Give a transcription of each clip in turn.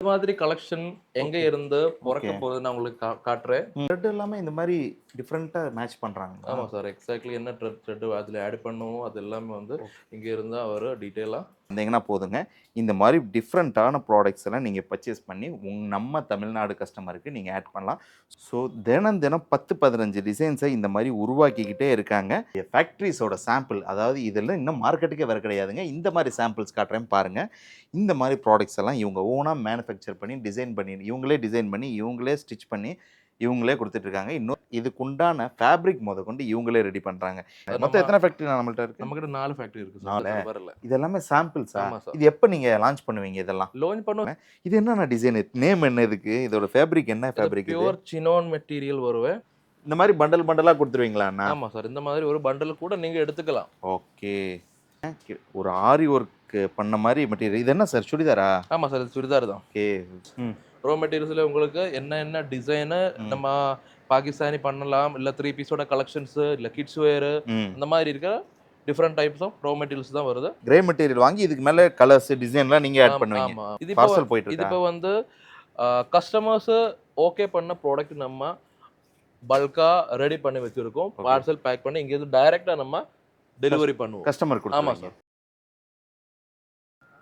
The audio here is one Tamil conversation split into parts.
இந்த மாதிரி கலெக்ஷன் எங்க ஓகே. இருந்து பொறக்க ஓகே. போகுதுன்னு நான் உங்களுக்கு காட்டுறேன். த்ரெட் எல்லாமே இந்த மாரி டிஃபரெண்ட்டா மேட்ச் பண்றாங்களா? ஆமா சார். எக்ஸாக்ட்லி என்ன த்ரெட் அதுல ஆட் பண்ணுவோம் அது எல்லாமே வந்து இங்க இருந்து அவரு டீட்டெயிலா வந்தீங்கன்னா போதுங்க. இந்த மாரி டிஃபரெண்ட்டான ப்ராடக்ட்ஸ் எல்லாம் நீங்க பர்ச்சேஸ் பண்ணி நம்ம தமிழ்நாடு கஸ்டமருக்கு நீங்க ஆட் பண்ணலாம். ஸோ தினம் தினம் 10, 15 டிசைன்ஸை இந்த மாரி உருவாக்கிக்கிட்டே இருக்காங்க. ஃபேக்டரிஸோட சாம்பிள் அதாவது இதெல்லாம் இன்னும் மார்க்கெட்டுக்கே வர கிடையாதுங்க. இந்த மாரி சாம்பிள்ஸ் காட்டுறேன் பாருங்க. இந்த மாரி ப்ராடக்ட்ஸ் எல்லாம் இவங்க ஓனா மேனுஃபேக்சர் பண்ணி டிசைன் பண்ணி இவங்களே டிசைன் பண்ணி இவங்களே ஸ்டிச் பண்ணி இவங்களே குடுத்துட்டு இருக்காங்க. இன்னும் இதுக்குண்டான ஃபேப்ரிக் மொதற்கொண்டு இவங்களே ரெடி பண்றாங்க. மொத்தம் எத்தனை ஃபேக்டரி நம்மள்ட்ட இருக்கு? நம்மகிட்ட 4 ஃபேக்டரி இருக்கு சார். 4. வரல. இது எல்லாமே சாம்பிள்ஸா? ஆமா சார். இது எப்ப நீங்க லான்ச் பண்ணுவீங்க இதெல்லாம்? லான்ச் பண்ணுவோம். இது என்னண்ணா டிசைன்? நேம் என்ன இதுக்கு? இதோட ஃபேப்ரிக் என்ன ஃபேப்ரிக் இது? பியூர் சினோன் மெட்டீரியல் வருவேன். இந்த மாதிரி பண்டல் பண்டலா கொடுத்துருவீங்களா அண்ணா? ஆமா சார். இந்த மாதிரி ஒரு பண்டல் கூட நீங்க எடுத்துக்கலாம். ஓகே. ஒரு ஆரி ஒர்க் பண்ண மாதிரி மெட்டீரியல். இது என்ன சார் சுடிதாரா? ஆமா சார். இது சுடிதார் தான். ஓகே. ரோ மெட்டீரியல்ஸ்ல உங்களுக்கு என்ன டிசைன் நம்ம பாகிஸ்தானி பண்ணலாம், இல்ல 3 பீஸோட கலெக்ஷன்ஸ், இல்ல கிட்ஸ் வேர் அந்த மாதிரி இருக்க different types of raw materials தான் வருது. கிரே மெட்டீரியல் வாங்கி இதுக்கு மேல கலர்ஸ் டிசைன்லாம் நீங்க ஆட் பண்ணுவீங்க. ஆமா. இது பார்சல் போயிட்டு இருக்கு. இது இப்போ வந்து கஸ்டமர்ஸ் ஓகே பண்ண ப்ராடக்ட் நம்ம பல்கா ரெடி பண்ணி வச்சிருக்கோம். பார்சல் பேக் பண்ணி இங்க இருந்து டைரக்டா நம்ம டெலிவரி பண்ணுவோம். கஸ்டமர் கொடுத்துருவீங்க. ஆமா சார்.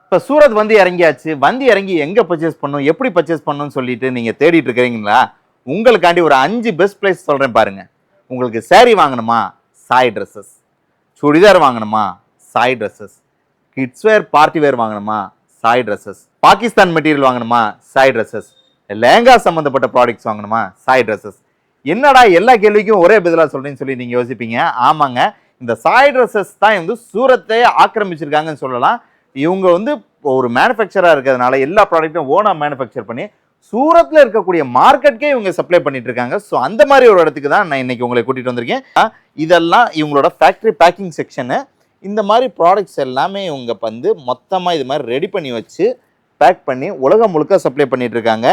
இப்போ சூரத் வந்து இறங்கியாச்சு. வந்து இறங்கி எங்கே பர்ச்சேஸ் பண்ணணும், எப்படி பர்ச்சேஸ் பண்ணணும்னு சொல்லிட்டு நீங்கள் தேடிட்டு இருக்கிறீங்களா? உங்களுக்காண்டி ஒரு 5 பெஸ்ட் பிளேஸ் சொல்கிறேன் பாருங்க. உங்களுக்கு saree வாங்கணுமா, சாய் ட்ரெஸ்ஸஸ். சுடிதார் வாங்கணுமா, சாய் ட்ரெஸ்ஸஸ். கிட்ஸ் வேர் பார்ட்டி வேர் வாங்கணுமா, சாய் ட்ரெஸ்ஸஸ். பாகிஸ்தான் மெட்டீரியல் வாங்கணுமா, சாய் ட்ரெஸ்ஸஸ். லேங்கா சம்மந்தப்பட்ட ப்ராடக்ட்ஸ் வாங்கணுமா, சாய் ட்ரெஸ்ஸஸ். என்னடா எல்லா கேள்விக்கும் ஒரே பதிலாக சொல்கிறேன்னு சொல்லி நீங்கள் யோசிப்பீங்க. ஆமாங்க, இந்த சாய் ட்ரெஸ்ஸஸ் தான் வந்து சூரத்தை ஆக்கிரமிச்சிருக்காங்கன்னு சொல்லலாம். இவங்க வந்து ஒரு மேனுஃபேக்சராக இருக்கிறதுனால எல்லா ப்ராடக்ட்டும் ஓனா மேனுஃபேக்சர் பண்ணி சூரத்தில் இருக்கக்கூடிய மார்க்கெட்டுக்கே இவங்க சப்ளை பண்ணிட்டு இருக்காங்க. ஸோ அந்த மாதிரி ஒரு இடத்துக்கு தான் நான் இன்னைக்கு உங்களை கூட்டிகிட்டு வந்திருக்கேன். இதெல்லாம் இவங்களோட ஃபேக்ட்ரி பேக்கிங் செக்ஷனு. இந்த மாதிரி ப்ராடக்ட்ஸ் எல்லாமே இவங்க வந்து மொத்தமாக இது மாதிரி ரெடி பண்ணி வச்சு பேக் பண்ணி உலகம் முழுக்க சப்ளை பண்ணிட்டு இருக்காங்க.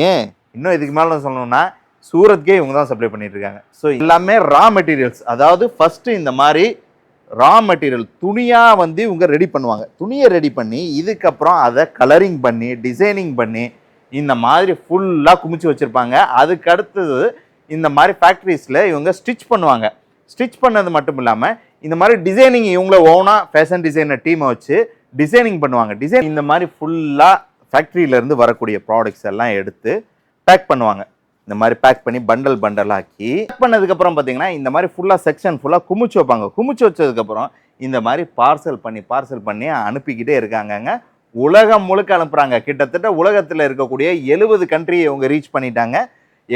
ஏன் இன்னும் இதுக்கு மேலே சொல்லணும்னா சூரத்துக்கே இவங்க தான் சப்ளை பண்ணிட்டு இருக்காங்க. ஸோ எல்லாமே ரா மெட்டீரியல்ஸ். அதாவது ஃபஸ்ட்டு இந்த மாதிரி ரா மெட்டீரியல் துணியாக வந்து இவங்க ரெடி பண்ணுவாங்க. துணியை ரெடி பண்ணி இதுக்கப்புறம் அதை கலரிங் பண்ணி டிசைனிங் பண்ணி இந்த மாதிரி ஃபுல்லாக குமிச்சு வச்சுருப்பாங்க. அதுக்கு அடுத்தது இந்த மாதிரி ஃபேக்ட்ரிஸில் இவங்க ஸ்டிச் பண்ணுவாங்க. ஸ்டிச் பண்ணது மட்டும் இல்லாமல் இந்த மாதிரி டிசைனிங் இவங்கள ஓனாக ஃபேஷன் டிசைனர் டீமை வச்சு டிசைனிங் பண்ணுவாங்க. டிசைன் இந்த மாதிரி ஃபுல்லாக ஃபேக்ட்ரியிலேருந்து வரக்கூடிய ப்ராடக்ட்ஸ் எல்லாம் எடுத்து பேக் பண்ணுவாங்க. இந்த மாதிரி பேக் பண்ணி பண்டல் ஆக்கி பேக் பண்ணதுக்கப்புறம் பார்த்தீங்கன்னா இந்த மாதிரி ஃபுல்லாக செக்ஷன் ஃபுல்லாக குமிச்சு வைப்பாங்க. குமிச்சு வச்சதுக்கப்புறம் இந்த மாதிரி பார்சல் பண்ணி அனுப்பிக்கிட்டே இருக்காங்கங்க. உலகம் முழுக்க அனுப்புகிறாங்க. கிட்டத்தட்ட உலகத்தில் இருக்கக்கூடிய 70 கண்ட்ரியை இவங்க ரீச் பண்ணிட்டாங்க.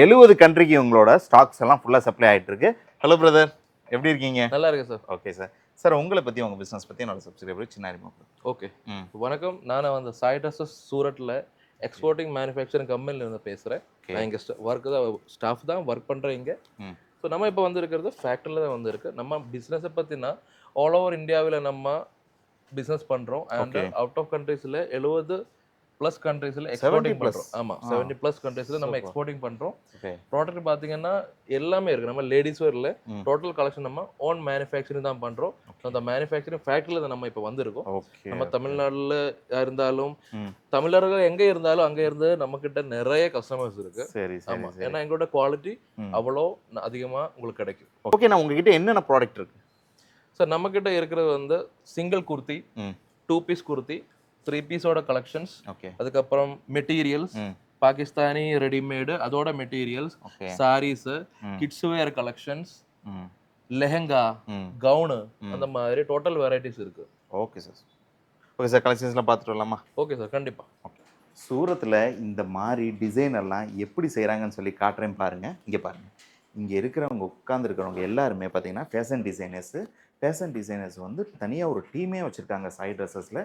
70 கண்ட்ரிக்கு இவங்களோட ஸ்டாக்ஸ் எல்லாம் ஃபுல்லாக சப்ளை ஆகிட்டு இருக்கு. ஹலோ பிரதர், எப்படி இருக்கீங்க? நல்லா இருக்கு சார். Okay sir. சார் உங்களை பற்றி உங்கள் பிஸ்னஸ் பற்றி என்னோட சப்ஸ்கிரைபர் சின்ன அறிமுகம். ஓகே, வணக்கம். நான் வந்து சாய் ட்ரெஸ்ஸஸ் சூரத்தில் எக்ஸ்போர்ட்டிங் மேனுஃபேக்சரிங் கம்பெனில இருந்து பேசுகிறேன். நான் இங்கே ஒர்க் தான் ஸ்டாஃப் தான் ஒர்க் பண்ணுறேன் இங்கே. ஸோ நம்ம இப்போ வந்து இருக்கிறது ஃபேக்ட்ரியில் தான் வந்து இருக்கு. நம்ம பிஸ்னஸை பற்றினா ஆல் ஓவர் இந்தியாவில் நம்ம பிஸ்னஸ் பண்ணுறோம். அண்ட் அவுட் ஆஃப் கண்ட்ரீஸில் 70+ கண்ட்ரீஸில் எக்ஸ்போர்ட்டிங் பண்ணுறோம். ஆமாம், 70+ கண்ட்ரீஸில் நம்ம எக்ஸ்போர்ட்டிங் பண்ணுறோம். ப்ராடக்ட் பார்த்தீங்கன்னா எல்லாமே இருக்குது. நம்ம லேடிஸ் வேரில் டோட்டல் கலெக்ஷன் நம்ம ஓன் மேனுஃபேக்சரிங் தான் பண்ணுறோம். அந்த மேனுஃபேக்சரிங் ஃபேக்ட்ரியில் தான் நம்ம இப்போ வந்திருக்கோம். நம்ம தமிழ்நாட்டில் இருந்தாலும் தமிழர்கள் எங்கே இருந்தாலும் அங்கே இருந்து நம்ம கிட்ட நிறைய கஸ்டமர்ஸ் இருக்கு. ஆமாம், ஏன்னா எங்களோட குவாலிட்டி அவ்வளோ அதிகமாக உங்களுக்கு கிடைக்கும். ஓகே, நான் உங்ககிட்ட என்னென்ன ப்ராடக்ட் இருக்கு சார்? நம்ம கிட்ட இருக்கிறது வந்து சிங்கிள் குர்த்தி, 2 பீஸ் குர்த்தி, 3 பீஸோட கலெக்ஷன்ஸ், அதுக்கப்புறம் மெட்டீரியல்ஸ், பாகிஸ்தானி ரெடிமேடு அதோட materials, sarees, kids wear collections, lehenga, gown, அந்த மாதிரி டோட்டல் வெரைட்டிஸ் இருக்கு. Okay sir. ஓகே சார், கலெக்ஷன்ஸ்லாம் பார்த்துட்டு வரலாமா? ஓகே சார், கண்டிப்பாக. ஓகே, சூரத்தில் இந்த மாதிரி டிசைன் எல்லாம் எப்படி செய்கிறாங்கன்னு சொல்லி காட்டுறேன் பாருங்க. இங்கே பாருங்க, இங்கே இருக்கிறவங்க உட்காந்துருக்கிறவங்க எல்லாருமே பார்த்தீங்கன்னா ஃபேஷன் டிசைனர்ஸ் வந்து தனியாக ஒரு டீமே வச்சுருக்காங்க. சாய் ட்ரெஸ்ஸஸில்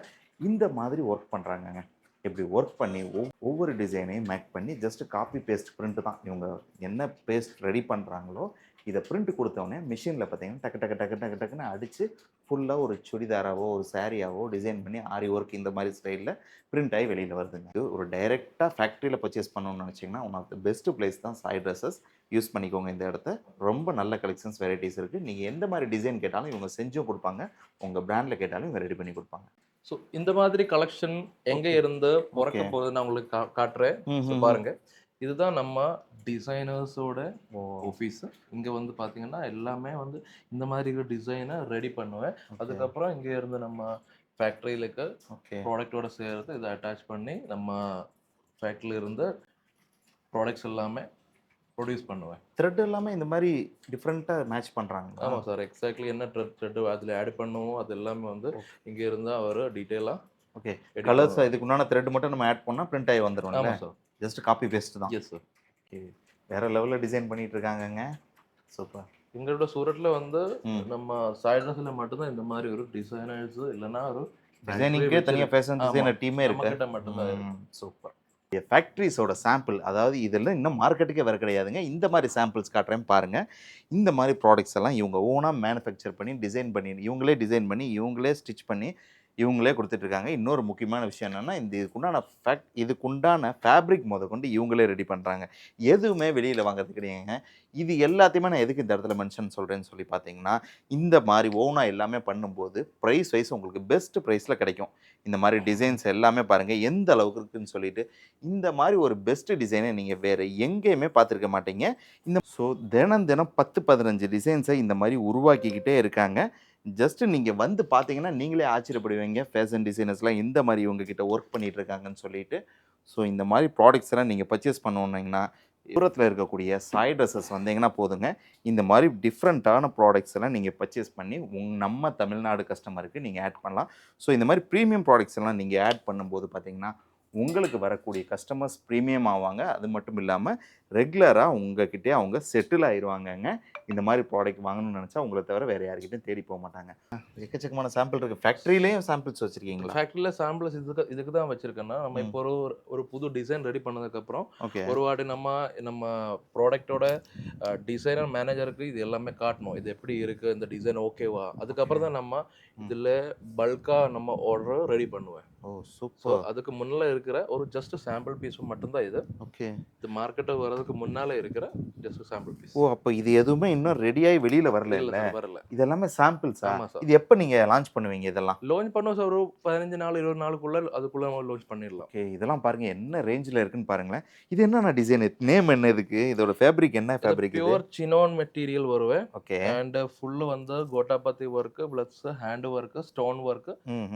இந்த மாதிரி ஒர்க் பண்ணுறாங்கங்க. இப்படி ஒர்க் பண்ணி ஒவ்வொரு டிசைனையும் மேக் பண்ணி ஜஸ்ட் காப்பி பேஸ்ட் பிரிண்ட்டு தான். இவங்க என்ன பேஸ்ட் ரெடி பண்ணுறாங்களோ இதை பிரிண்ட் கொடுத்தோடனே மிஷினில் பார்த்தீங்கன்னா டக்குன்னு அடித்து ஃபுல்லாக ஒரு சுடிதாராவோ ஒரு சாரியாவோ டிசைன் பண்ணி ஆரி ஒர்க் இந்த மாதிரி ஸ்டைலில் பிரிண்ட் ஆகி வெளியில் வருதுங்க. இது ஒரு டைரெக்டாக ஃபேக்ட்ரியில் பர்ச்சேஸ் பண்ணணும்னு நினச்சிங்கன்னா one of the best place தான் சாய் ட்ரெஸ்ஸஸ். யூஸ் பண்ணிக்கோங்க இந்த இடத்த. ரொம்ப நல்ல கலெக்ஷன்ஸ் வெரைட்டிஸ் இருக்குது. நீங்கள் எந்த மாதிரி டிசைன் கேட்டாலும் இவங்க செஞ்சும் கொடுப்பாங்க. உங்கள் பிராண்டில் கேட்டாலும் இவங்க ரெடி பண்ணி கொடுப்பாங்க. ஸோ இந்த மாதிரி கலெக்ஷன் எங்க இருந்து பிறக்க போகுது நான் உங்களுக்கு காட்டுறேன். ஸோ பாருங்க, இதுதான் நம்ம டிசைனர்ஸோட ஆஃபீஸ். இங்க வந்து பாத்தீங்கன்னா எல்லாமே வந்து இந்த மாதிரி டிசைனை ரெடி பண்ணுவேன். அதுக்கப்புறம் இங்க இருந்து நம்ம ஃபேக்டரியில இருக்க ப்ராடக்டோட சேர்த்து இதை அட்டாச் பண்ணி நம்ம ஃபேக்டரியில இருந்து ப்ராடக்ட்ஸ் எல்லாமே ப்ரொடியூஸ் பண்ணுவேன். த்ரெட் எல்லாமே இந்த மாதிரி டிஃப்ரெண்ட்டாக மேட்ச் பண்ணுறாங்க. ஆமாம் சார், எக்ஸாக்ட்லி என்ன த்ரெட் அதில் ஆட் பண்ணுவோம் அது எல்லாமே வந்து இங்கே இருந்தால் அவர் டீட்டெயிலாக ஓகே கலர்ஸ் இதுக்கு உண்டான த்ரெட் மட்டும் நம்ம ஆட் பண்ணால் பிரிண்ட் ஆகி வந்துடும். ஆமாம் சார், ஜஸ்ட் காப்பி பேஸ்ட் தான். Yes sir. ஓகே வேறு லெவலில் டிசைன் பண்ணிட்டு இருக்காங்கங்க. சூப்பர். எங்களோட சூரத்தில் வந்து நம்ம சைட்ரஸில் மட்டும்தான் இந்த மாதிரி ஒரு டிசைனர்ஸ் இல்லைன்னா ஒரு டிசைனிங்கே தனியாக ஃபேஷன் டிசைனர் டீமே இருக்கு மட்டும்தான். சூப்பர். ஃபேக்ட்ரிஸோட சாம்பிள், அதாவது இதெல்லாம் இன்னும் மார்க்கெட்டுக்கே வர கிடையாதுங்க. இந்த மாதிரி சாம்பிள்ஸ் காட்டுறேன் பாருங்கள். இந்த மாதிரி ப்ராடக்ட்ஸ் எல்லாம் இவங்க ஓனாக மேனுஃபேக்சர் பண்ணி டிசைன் பண்ணி இவங்களே டிசைன் பண்ணி இவங்களே ஸ்டிச் பண்ணி இவங்களே கொடுத்துட்ருக்காங்க. இன்னொரு முக்கியமான விஷயம் என்னென்னா இதுக்குண்டான ஃபேப்ரிக் கொண்டு இவங்களே ரெடி பண்ணுறாங்க. எதுவுமே வெளியில் வாங்குறது கிடையாதுங்க. இது எல்லாத்தையுமே நான் எதுக்கு இந்த இடத்துல மென்ஷன் சொல்கிறேன்னு சொல்லி பார்த்தீங்கன்னா, இந்த மாதிரி ஓனாக எல்லாமே பண்ணும்போது ப்ரைஸ் வைஸ் உங்களுக்கு பெஸ்ட் ப்ரைஸில் கிடைக்கும். இந்த மாதிரி டிசைன்ஸ் எல்லாமே பாருங்கள் எந்த அளவுக்கு இருக்குதுன்னு சொல்லிட்டு. இந்த மாதிரி ஒரு பெஸ்ட்டு டிசைனை நீங்கள் வேறு எங்கேயுமே பார்த்துருக்க மாட்டீங்க. ஸோ தினம் 10-15 டிசைன்ஸை இந்த மாதிரி உருவாக்கிக்கிட்டே இருக்காங்க. ஜஸ்ட்டு நீங்கள் வந்து பார்த்தீங்கன்னா நீங்களே ஆச்சரியப்படுவீங்க, ஃபேஷன் டிசைனர்ஸ்லாம் இந்த மாதிரி இவங்ககிட்ட ஒர்க் பண்ணிகிட்டு இருக்காங்கன்னு சொல்லிட்டு. ஸோ இந்த மாதிரி ப்ராடக்ட்ஸ் எல்லாம் நீங்கள் பர்ச்சேஸ் பண்ணணுன்னீங்கன்னா தூரத்தில் இருக்கக்கூடிய சாய் ட்ரெஸ்ஸஸ் வந்தீங்கன்னா போதுங்க. இந்த மாதிரி டிஃப்ரெண்ட்டான ப்ராடக்ட்ஸ் எல்லாம் நீங்கள் பர்ச்சேஸ் பண்ணி நம்ம தமிழ்நாடு கஸ்டமருக்கு நீங்கள் ஆட் பண்ணலாம். ஸோ இந்த மாதிரி ப்ரீமியம் ப்ராடக்ட்ஸ் எல்லாம் நீங்கள் ஆட் பண்ணும்போது பார்த்தீங்கன்னா உங்களுக்கு வரக்கூடிய கஸ்டமர்ஸ் ப்ரீமியம் ஆவாங்க. அது மட்டும் இல்லாமல் ரெகுலராக உங்ககிட்டே அவங்க செட்டில் ஆயிடுவாங்கங்க. இந்த மாதிரி ப்ராடக்ட் வாங்கணும்னு நினச்சா உங்களை தவிர வேறு யார்கிட்டையும் தேடி போக மாட்டாங்க. எக்கச்சக்கமான சாம்பிள் இருக்குது. ஃபேக்ட்ரியிலேயும் சாம்பிள்ஸ் வச்சுருக்கீங்களா? ஃபேக்ட்ரியில் சாம்பிள்ஸ் இதுக்கு தான் வச்சுருக்கேன்னா, நம்ம இப்போ ஒரு புது டிசைன் ரெடி பண்ணதுக்கப்புறம் ஒரு வாட்டி நம்ம ப்ராடக்டோட டிசைனர் மேனேஜருக்கு இது எல்லாமே காட்டணும். இது எப்படி இருக்குது, இந்த டிசைன் ஓகேவா, அதுக்கப்புறம் தான் நம்ம இதில் பல்காக நம்ம ஆர்டர் ரெடி பண்ணுவேன். ஓ சூப்பர். அதுக்கு முன்னால் இருக்கிற ஒரு ஜஸ்ட் சாம்பிள் பீஸ் மட்டும்தான் இது. ஓகே, இது மார்க்கெட்டை வர்றதுக்கு முன்னாலே இருக்கிற ஜஸ்ட் சாம்பிள் பீஸ். ஓ அப்போ இது எதுவுமே இன்னும் ரெடியாகி வெளியில் வரல? இது எல்லாமே சாம்பிள்ஸா? இது எப்போ நீங்கள் லான்ச் பண்ணுவீங்க? இதெல்லாம் லான்ச் பண்ணுவோம் சார், ஒரு 15 நாள் 20 நாளுக்குள்ள அதுக்குள்ள லான்ச் பண்ணிடலாம். ஓகே, இதெல்லாம் பாருங்க என்ன ரேஞ்சில் இருக்குன்னு பாருங்களேன். இது என்னென்ன டிசைன், நேம் என்ன, இதுக்கு இதோட ஃபேப்ரிக் என்ன ஃபேப்ரிக்? பியூர் சினோன் மெட்டீரியல் வருவேன். ஓகே, அண்ட் ஃபுல்லு வந்து கோட்டாபத்தி work plus hand work stone work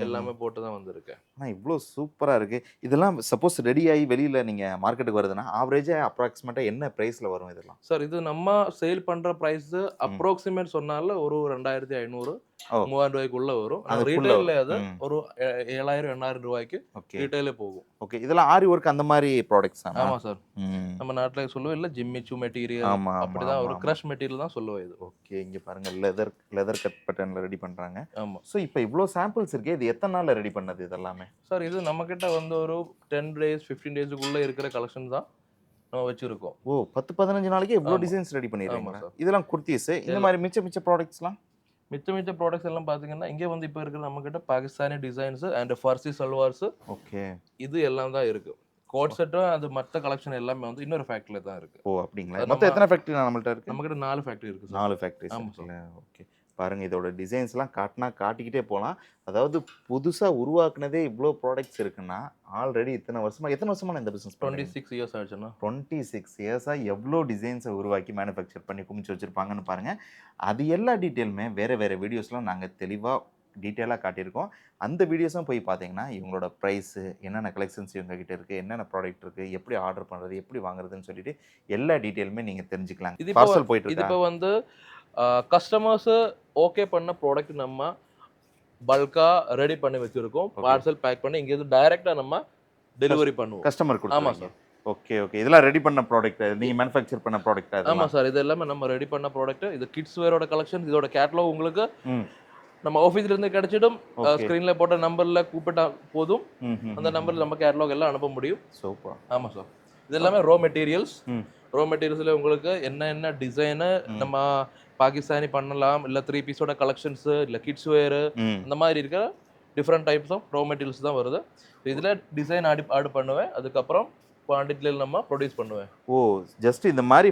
எல்லாமே போட்டு தான் வந்திருக்கு. ஆனால் இவ்வளோ சூப்பராக இருக்குது. இதெல்லாம் சப்போஸ் ரெடி ஆகி வெளியில் நீங்கள் மார்க்கெட்டுக்கு வருதுன்னா ஆவரேஜாக அப்ராக்சிமேட்டாக என்ன ப்ரைஸில் வரும் இதெல்லாம்? சார் இது நம்ம சேல் பண்ணுற ப்ரைஸ் அப்ராக்சிமேட் சொன்னால ஒரு 2500 3000 ரூபாய்க்குள்ள வரும். ரீட்டைல்ல அது ஒரு 7000 8000 ரூபாய்க்கு ரீட்டைலே போகும். ஓகே, இதெல்லாம் ஆரி ஒர்க் அந்த மாதிரி ப்ராடக்ட்ஸ்? ஆமாம் சார், நம்ம நாட்டில் சொல்லுவோம் இல்லை ஜிம்மிச்சு மெட்டீரியல், அப்படிதான் ஒரு கிரஷ் மெட்டீரியல் தான் சொல்லுவோம் இது. ஓகே, இங்கே பாருங்க லெதர் கட் பட்டன்ல ரெடி பண்ணுறாங்க. ஆமாம். ஸோ இப்போ இவ்வளோ சாம்பிள்ஸ் இருக்கே, இது எத்தனை நாளில் ரெடி பண்ணது இதெல்லாமே? சார் இது நம்மக்கிட்ட வந்து ஒரு 10 days 15 டேஸுக்குள்ளே இருக்கிற கலெக்ஷன் தான் நம்ம வச்சுருக்கோம். ஓ 10-15 நாளைக்கு இவ்வளோ டிசைன்ஸ் ரெடி பண்ணிடுறீங்க. இதெல்லாம் குர்த்திஸ், இந்த மாதிரி மிச்ச ப்ராடக்ட்ஸ்லாம் மிச்ச ப்ராடக்ட்ஸ் எல்லாம் பார்த்தீங்கன்னா இங்கே வந்து இப்போ இருக்கிற நம்மக்கிட்ட Pakistani designs and farshi salwars, okay இது எல்லாம் தான் இருக்குது. கோட் செட்டும் அது மற்ற கலெக்ஷன் எல்லாமே வந்து இன்னொரு ஃபேக்ட்ரியில் தான் இருக்குது. ஓ அப்படிங்களா? மொத்தம் எத்தனை ஃபேக்ட்ரி நம்மள்ட்ட இருக்குது? நம்மக்கிட்ட 4 ஃபேக்ட்ரி இருக்குது. 4 ஃபேக்ட்ரி. ஆமாம் சார். ஓகே பாருங்கள், இதோட டிசைன்ஸ்லாம் காட்டிக்கிட்டே போகலாம். அதாவது புதுசாக உருவாக்குனதே இவ்வளோ ப்ராடக்ட்ஸ் இருக்குன்னா ஆல்ரெடி எத்தனை வருஷமாக இந்த பிஸ்னஸ்? 26 இயர்ஸ் ஆச்சுன்னா 26 இயர்ஸாக எவ்வளோ டிசைன்ஸை உருவாக்கி மேனுஃபேக்சர் பண்ணி குமிச்சு வச்சுருப்பாங்கன்னு பாருங்கள். அது எல்லா டீட்டெயிலுமே வேறு வீடியோஸ்லாம் நாங்கள் தெளிவாக டீட்டெயிலாக காட்டியிருக்கோம். அந்த வீடியோஸும் போய் பார்த்தீங்கன்னா இவங்களோட ப்ரைஸு, என்னென்ன கலெக்ஷன்ஸ் இவங்ககிட்ட இருக்குது, என்னென்ன ப்ராடக்ட் இருக்குது, எப்படி ஆர்டர் பண்ணுறது, எப்படி வாங்குறதுன்னு சொல்லிட்டு எல்லா டீட்டெயிலுமே நீங்கள் தெரிஞ்சுக்கலாம். இது பார்சல் போயிட்டு இது இப்போ வந்து கஸ்டமர்ஸு ஓகே பண்ண ப்ராடக்ட் நம்ம பல்காக ரெடி பண்ணி வச்சுருக்கோம். பார்சல் பேக் பண்ணி இங்கேருந்து டைரெக்டாக நம்ம டெலிவரி பண்ணுவோம் கஸ்டமருக்கு. ஆமாம் சார். ஓகே ஓகே, இதெல்லாம் ரெடி பண்ண ப்ராடக்ட், நீங்கள் மேனுஃபேக்சர் பண்ண ப்ராடக்ட்? ஆமாம் சார், இது எல்லாமே நம்ம ரெடி பண்ண ப்ராடக்ட். இது கிட்ஸ் வேரோட கலெக்ஷன். இதோட கேட்டலாக் உங்களுக்கு நம்ம ஆஃபீஸ்லேருந்து கிடைச்சிடும். ஸ்க்ரீனில் போட்ட நம்பரில் கூப்பிட்டா போதும், அந்த நம்பரில் நம்ம கேட்டலாக் எல்லாம் அனுப்ப முடியும். சூப்பர். ஆமாம் சார், இது எல்லாமே ரோ மெட்டீரியல்ஸ். ரோ மெட்டீரியல்ஸில் உங்களுக்கு என்ன டிசைனு நம்ம பாகிஸ்தானி பண்ணலாம், இல்லை 3 பீஸோட கலெக்ஷன்ஸு, இல்லை கிட்ஸ் வேரு, இந்த மாதிரி இருக்கிற different types of raw materials தான் வருது. இதில் டிசைன் ஆட் பண்ணுவேன், அதுக்கப்புறம் குவான்டிட்டியில் நம்ம ப்ரொடியூஸ் பண்ணுவேன். ஓ ஜஸ்ட் இந்த மாதிரி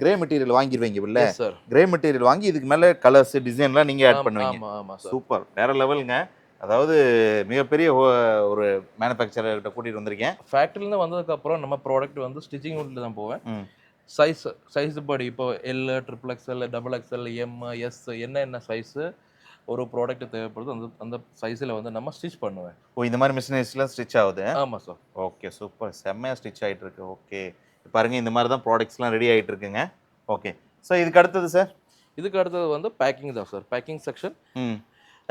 கிரே மெட்டீரியல் வாங்கிடுவீங்க இல்லை சார்? கிரே மெட்டீரியல் வாங்கி இதுக்கு மேலே கலர்ஸ் டிசைன்லாம் நீங்கள் ஆட் பண்ணுவீங்க. ஆமாம் ஆமாம் சார். சூப்பர், வேறு லெவலுங்க. அதாவது மிகப்பெரிய ஒரு மேனுஃபேக்சரர்கிட்ட கூட்டிகிட்டு வந்திருக்கேன். ஃபேக்ட்ரிலேருந்து வந்ததுக்கப்புறம் நம்ம ப்ராடக்ட் வந்து ஸ்டிச்சிங் யூனிட்ல தான் போவேன். ம் சைஸ் படி இப்போ L, triple XL, double XL, M, S என்ன சைஸு ஒரு ப்ராடக்ட் தேவைப்படுது அந்த அந்த சைஸில் வந்து நம்ம ஸ்டிச் பண்ணுவேன். ஓ இந்த மாதிரி மிஷினரிஸ்லாம் ஸ்டிச் ஆகுது. ஆமாம் சார். ஓகே சூப்பர், செம்மையாக ஸ்டிச் ஆகிட்டு இருக்கு. ஓகே பாருங்கள், இந்த மாதிரி தான் ப்ராடக்ட்ஸ்லாம் ரெடி ஆகிட்டு இருக்குங்க. ஓகே ஸோ இதுக்கு அடுத்தது சார்? இதுக்கு அடுத்தது வந்து பேக்கிங் தான் சார், பேக்கிங் செக்ஷன். ம்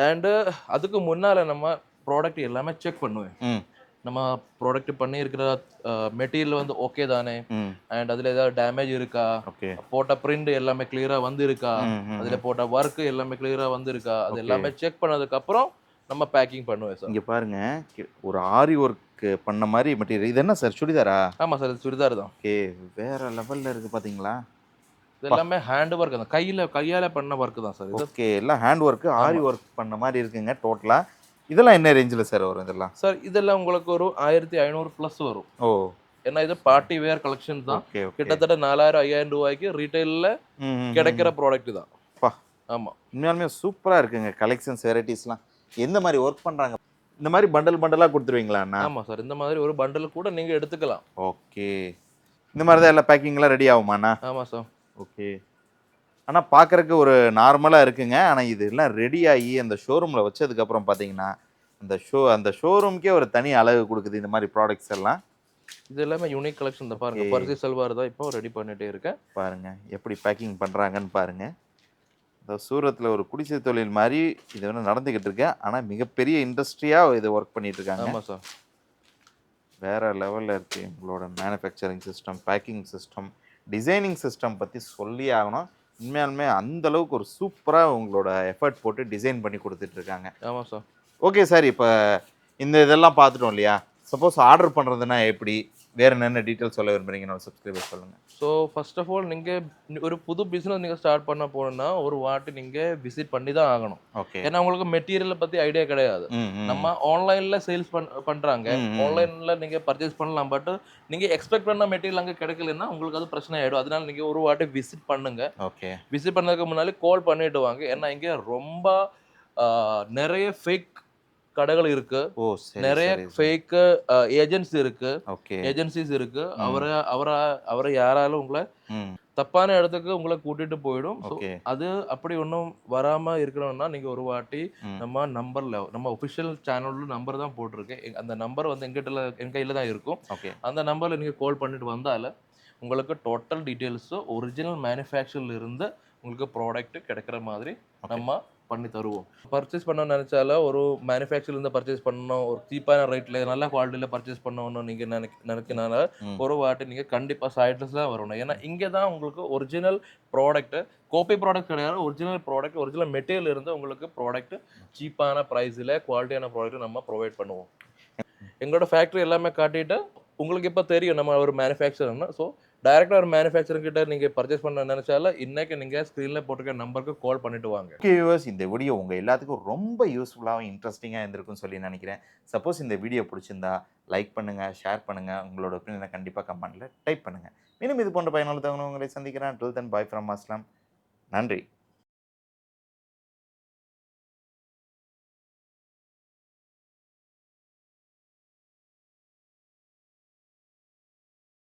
அண்டு அதுக்கு முன்னால் நம்ம ப்ராடக்ட் எல்லாமே செக் பண்ணுவேன். ம் நம்ம ப்ராடக்ட் பண்ணியிருக்கிற மெட்டீரியல் வந்து ஓகே தானே, ம் அண்ட் அதில் ஏதாவது டேமேஜ் இருக்கா, ஓகே போட்ட பிரிண்ட் எல்லாமே கிளியராக வந்திருக்கா, அதில் போட்ட ஒர்க்கு எல்லாமே கிளியராக வந்திருக்கா, அது எல்லாமே செக் பண்ணதுக்கப்புறம் நம்ம பேக்கிங் பண்ணுவேன் சார். இங்கே பாருங்க, ஒரு ஆரி ஒர்க் பண்ண மாதிரி மெட்டீரியல். இது என்ன சார், சுடிதாரா? ஆமாம் சார், இது சுடிதார் தான். ஓகே வேற லெவலில் இருக்குது பார்த்தீங்களா? இது எல்லாமே ஹேண்ட் ஒர்க் தான், கையால் பண்ண ஒர்க்கு தான் சார் இது. ஓகே எல்லாம் ஹேண்ட் ஒர்க்கு, ஆரி ஒர்க் பண்ண மாதிரி இருக்குங்க டோட்டலாக. இதெல்லாம் என்ன ரேஞ்சில் சார் வரும் இதெல்லாம்? சார் இதெல்லாம் உங்களுக்கு ஒரு 1500 ப்ளஸ் வரும். ஓ ஏன்னா இது பார்ட்டி வேர் கலெக்ஷன் தான். ஓகே கிட்டத்தட்ட 4000-5000 ரூபாய்க்கு ரீட்டைலில் கிடைக்கிற ப்ராடக்ட் தான். பா ஆமாம், உண்மையாலுமே சூப்பராக இருக்குங்க கலெக்ஷன்ஸ், வெரைட்டிஸ்லாம். எந்த மாதிரி ஒர்க் பண்ணுறாங்க? இந்த மாதிரி பண்டலாக கொடுத்துருவீங்களா அண்ணா? ஆமாம் சார், இந்த மாதிரி ஒரு பண்டல் கூட நீங்கள் எடுத்துக்கலாம். ஓகே இந்த மாதிரி தான் எல்லா பேக்கிங்லாம் ரெடி ஆகுமாண்ணா? ஆமாம் சார். ஓகே ஆனால் பார்க்குறக்கு ஒரு நார்மலாக இருக்குங்க. ஆனால் இதெல்லாம் ரெடி ஆகி அந்த ஷோரூமில் வச்சதுக்கப்புறம் பார்த்தீங்கன்னா அந்த ஷோரூம்க்கே ஒரு தனி அழகு கொடுக்குது இந்த மாதிரி ப்ராடக்ட்ஸ் எல்லாம். இது எல்லாமே யூனிக் கலெக்ஷன் தான். பாருங்க, பர்சி சல்வார் தான் இப்போ ரெடி பண்ணிட்டே இருக்கேன். பாருங்க எப்படி பேக்கிங் பண்ணுறாங்கன்னு பாருங்க. இந்த சூரத்தில் ஒரு குடிசை தொழில் மாதிரி இது வந்து நடந்துக்கிட்டு இருக்கு. ஆனால் மிகப்பெரிய இண்டஸ்ட்ரியாக இது ஒர்க் பண்ணிட்டு இருக்காங்க. ஆமாம் சார். வேற லெவலில் இருக்குது உங்களோட manufacturing system, packing system, designing system பற்றி சொல்லி ஆகணும். உண்மையாலுமே அந்த அளவுக்கு ஒரு சூப்பராக உங்களோட எஃபர்ட் போட்டு டிசைன் பண்ணி கொடுத்துட்ருக்காங்க. ஆமாம் சார். ஓகே சார், இப்போ இந்த இதெல்லாம் பார்த்துட்டோம் இல்லையா? சப்போஸ் ஆர்டர் பண்ணுறதுனா எப்படி, வேறு என்னென்ன டீட்டெயில்ஸ் சொல்ல விரும்புறீங்க என்னோட சப்ஸ்கிரைபர் சொல்லுங்கள். ஸோ ஃபர்ஸ்ட் ஆஃப் ஆல் நீங்கள் ஒரு புது பிஸ்னஸ் நீங்கள் ஸ்டார்ட் பண்ண போகணுன்னா ஒரு வாட்டி நீங்கள் விசிட் பண்ணி தான் ஆகணும். ஓகே ஏன்னா உங்களுக்கு மெட்டீரியலை பற்றி ஐடியா கிடையாது. நம்ம ஆன்லைனில் சேல்ஸ் பண்ணுறாங்க, ஆன்லைனில் நீங்கள் பர்ச்சேஸ் பண்ணலாம். பட் நீங்கள் எக்ஸ்பெக்ட் பண்ண மெட்டீரியல் அங்கே கிடைக்கலன்னா உங்களுக்கு அது பிரச்சனை ஆகிடும். அதனால நீங்கள் ஒரு வாட்டி விசிட் பண்ணுங்க. ஓகே விசிட் பண்ணதுக்கு முன்னாடி கால் பண்ணிட்டு வாங்க. ஏன்னா இங்கே ரொம்ப நிறைய ஃபேக் கடைகள் இருக்கு. ஓ சரி, நிறைய ஃபேக் ஏஜென்ட்ஸ் இருக்கு, ஏஜென்சிஸ் இருக்கு. அவரை யாராலும் உங்களை தப்பான இடத்துக்கு உங்களை கூட்டிட்டு போயிடும். அது அப்படி ஒன்றும் வராம இருக்கணும்னா நீங்க ஒரு வாட்டி நம்ம நம்பர்ல, நம்ம ஒபிஷியல் சேனல்ல நம்பர் தான் போட்டிருக்கேன். அந்த நம்பர் வந்து என் கையில தான் இருக்கும். அந்த நம்பர்ல நீங்க கால் பண்ணிட்டு வந்தால உங்களுக்கு டோட்டல் டீட்டெயில்ஸ் ஒரிஜினல் மேனுஃபேக்சர்ல இருந்து உங்களுக்கு ப்ராடக்ட் கிடைக்கிற மாதிரி நம்ம பண்ணி தருவோம். பர்ச்சேஸ் பண்ண நினைச்சாலும் ஒரு மேனுஃபேக்சர்லேருந்து பர்ச்சேஸ் பண்ணணும், ஒரு சீப்பான ரேட்டில் நல்ல குவாலிட்டியில் பர்ச்சேஸ் பண்ணணும்னு நீங்கள் நினைக்கனால ஒரு வாட்டி நீங்கள் கண்டிப்பாக சைட்ரஸ் தான் வரணும். ஏன்னா இங்கே தான் உங்களுக்கு ஒரிஜினல் ப்ராடக்ட்டு, காப்பி ப்ராடக்ட் கிடையாது, ஒரிஜினல் ப்ராடக்ட், ஒரிஜினல் மெட்டீரியல் இருந்து உங்களுக்கு ப்ராடக்ட் சீப்பான ப்ரைஸில் குவாலிட்டியான ப்ராடக்ட் நம்ம ப்ரொவைட் பண்ணுவோம். எங்களோட ஃபேக்ட்ரி எல்லாமே காட்டிட்டு உங்களுக்கு இப்போ தெரியும் நம்ம ஒரு மேனுஃபேக்சர்னா. ஸோ டைரெக்டாக ஒரு மேனுஃபேக்சரிங் கிட்ட நீங்கள் பர்ச்சேஸ் பண்ண நினைச்சாலும் இன்னைக்கு நீங்கள் ஸ்க்ரீனில் போட்டுக்க நம்பருக்கு கால் பண்ணிட்டு வாங்க. ஓகே வியூவர்ஸ், இந்த வீடியோ உங்கள் எல்லாத்துக்கும் ரொம்ப யூஸ்ஃபுல்லாகவும் இன்ட்ரெஸ்டிங்காக இருந்திருக்கும்னு சொல்லி நினைக்கிறேன். சப்போஸ் இந்த வீடியோ பிடிச்சிருந்தா லைக் பண்ணுங்கள், ஷேர் பண்ணுங்கள், உங்களோட ஒப்பீனியனை கண்டிப்பாக கமெண்ட்டில் டைப் பண்ணுங்கள். மீண்டும் இது போன்ற பயனுள்ள தகவல் உங்களை சந்திக்கிறேன். டில் தென் பை ஃப்ரம் அஸ்லாம். நன்றி.